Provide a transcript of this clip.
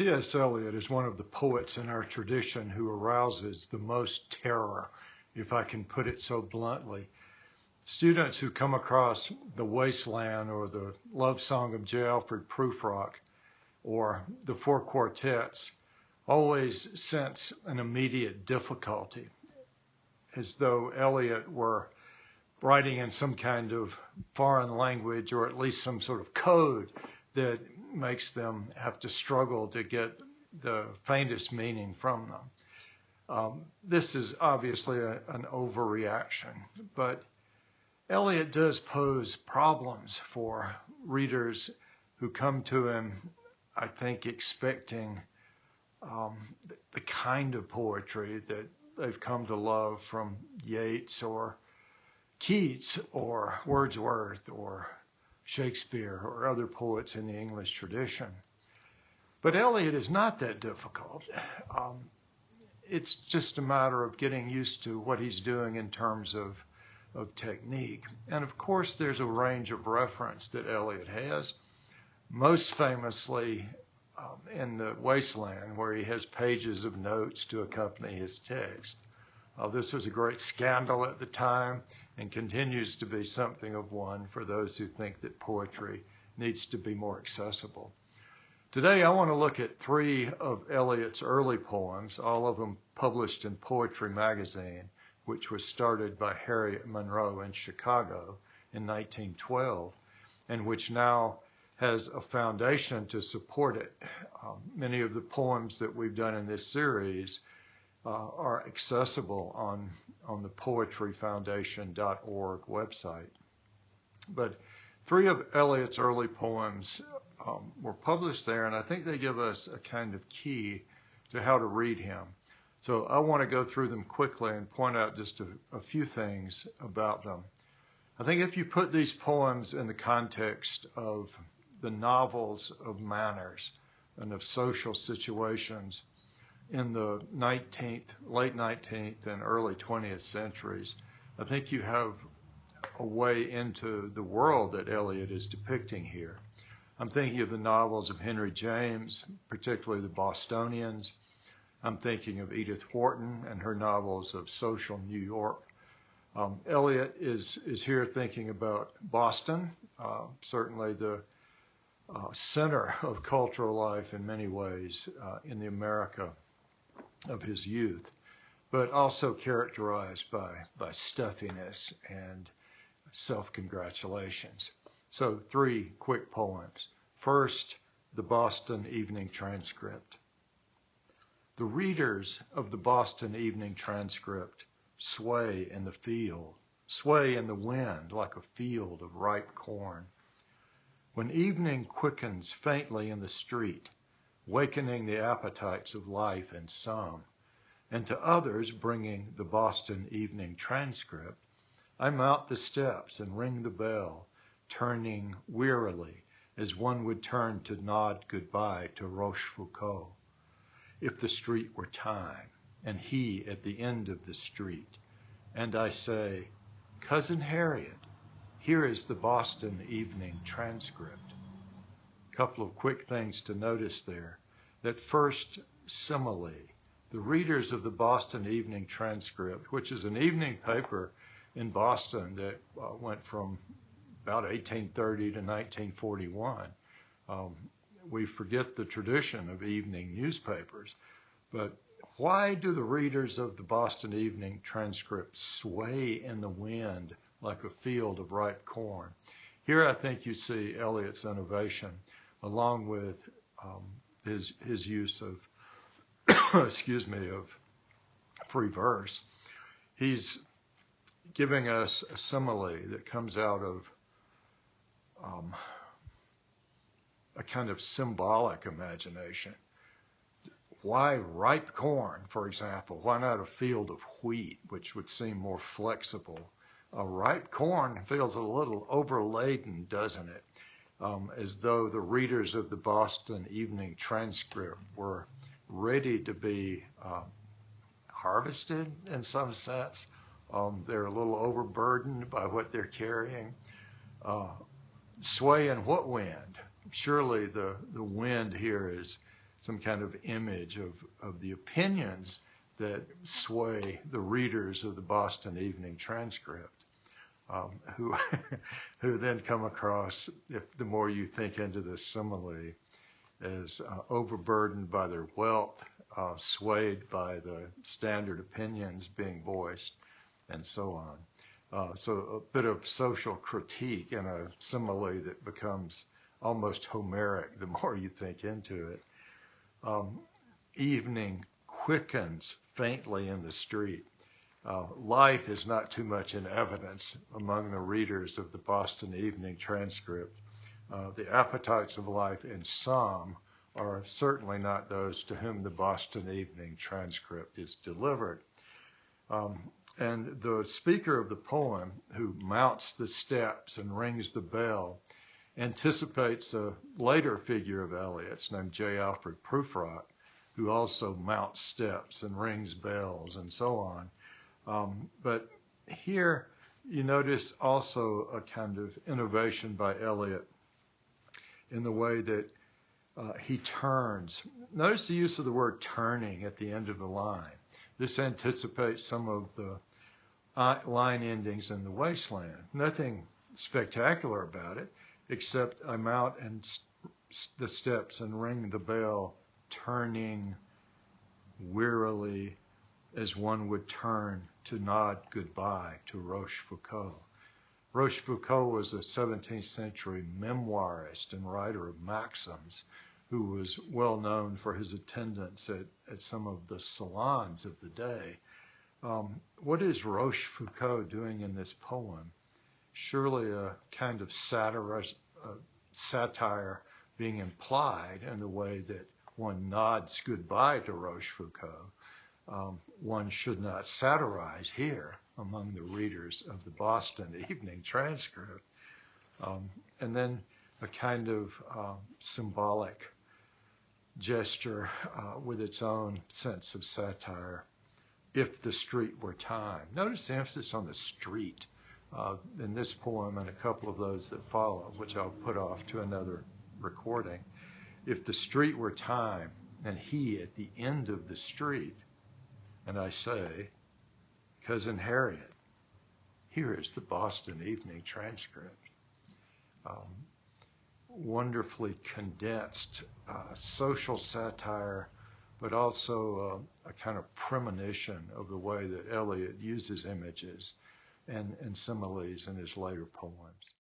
T.S. Eliot is one of the poets in our tradition who arouses the most terror, if I can put it so bluntly. Students who come across The Wasteland or the Love Song of J. Alfred Prufrock or the Four Quartets always sense an immediate difficulty, as though Eliot were writing in some kind of foreign language or at least some sort of code that makes them have to struggle to get the faintest meaning from them. This is obviously an overreaction, but Eliot does pose problems for readers who come to him, I think, expecting the kind of poetry that they've come to love from Yeats or Keats or Wordsworth or Shakespeare or other poets in the English tradition. But Eliot is not that difficult. It's just a matter of getting used to what he's doing in terms of technique. And of course, there's a range of reference that Eliot has, most famously in The Wasteland, where he has pages of notes to accompany his text. This was a great scandal at the time and continues to be something of one for those who think that poetry needs to be more accessible. Today, I want to look at three of Eliot's early poems, all of them published in Poetry magazine, which was started by Harriet Monroe in Chicago in 1912, and which now has a foundation to support it. Many of the poems that we've done in this series are accessible on the poetryfoundation.org website. But three of Eliot's early poems were published there, and I think they give us a kind of key to how to read him. So I want to go through them quickly and point out just a few things about them. I think if you put these poems in the context of the novels of manners and of social situations in the late 19th and early 20th centuries, I think you have a way into the world that Eliot is depicting here. I'm thinking of the novels of Henry James, particularly The Bostonians. I'm thinking of Edith Wharton and her novels of social New York. Eliot is here thinking about Boston, certainly the center of cultural life in many ways in the America of his youth, but also characterized by stuffiness and self-congratulations. So three quick poems. First, the Boston Evening Transcript. The readers of the Boston Evening Transcript sway in the field, sway in the wind like a field of ripe corn. When evening quickens faintly in the street, wakening the appetites of life in some, and to others bringing the Boston Evening Transcript, I mount the steps and ring the bell, turning wearily as one would turn to nod goodbye to Rochefoucauld. If the street were time, and he at the end of the street, and I say, Cousin Harriet, here is the Boston Evening Transcript. A couple of quick things to notice there. That first simile, the readers of the Boston Evening Transcript, which is an evening paper in Boston that went from about 1830 to 1941. We forget the tradition of evening newspapers, but why do the readers of the Boston Evening Transcript sway in the wind like a field of ripe corn? Here I think you see Eliot's innovation, along with his use of, of free verse. He's giving us a simile that comes out of a kind of symbolic imagination. Why ripe corn, for example? Why not a field of wheat, which would seem more flexible? A ripe corn feels a little overladen, doesn't it? As though the readers of the Boston Evening Transcript were ready to be harvested in some sense. They're a little overburdened by what they're carrying. Sway in what wind? Surely the wind here is some kind of image of the opinions that sway the readers of the Boston Evening Transcript, who who then come across, if the more you think into this simile, as overburdened by their wealth, swayed by the standard opinions being voiced, and so on. So a bit of social critique in a simile that becomes almost Homeric the more you think into it. Evening quickens faintly in the street. Life is not too much in evidence among the readers of the Boston Evening Transcript. The appetites of life in some are certainly not those to whom the Boston Evening Transcript is delivered. And the speaker of the poem, who mounts the steps and rings the bell, anticipates a later figure of Eliot's named J. Alfred Prufrock, who also mounts steps and rings bells and so on. But here you notice also a kind of innovation by Eliot in the way that he turns. Notice the use of the word turning at the end of the line. This anticipates some of the line endings in The Wasteland. Nothing spectacular about it, except I mount and the steps and ring the bell, turning wearily as one would turn to nod goodbye to Rochefoucauld. Rochefoucauld was a 17th century memoirist and writer of maxims who was well known for his attendance at some of the salons of the day. What is Rochefoucauld doing in this poem? Surely a kind of satire being implied in the way that one nods goodbye to Rochefoucauld. One should not satirize here among the readers of the Boston Evening Transcript. And then a kind of symbolic gesture with its own sense of satire. If the street were time. Notice the emphasis on the street in this poem and a couple of those that follow, which I'll put off to another recording. If the street were time and he at the end of the street, and I say, Cousin Harriet, here is the Boston Evening Transcript. Wonderfully condensed social satire, but also a kind of premonition of the way that Eliot uses images and similes in his later poems.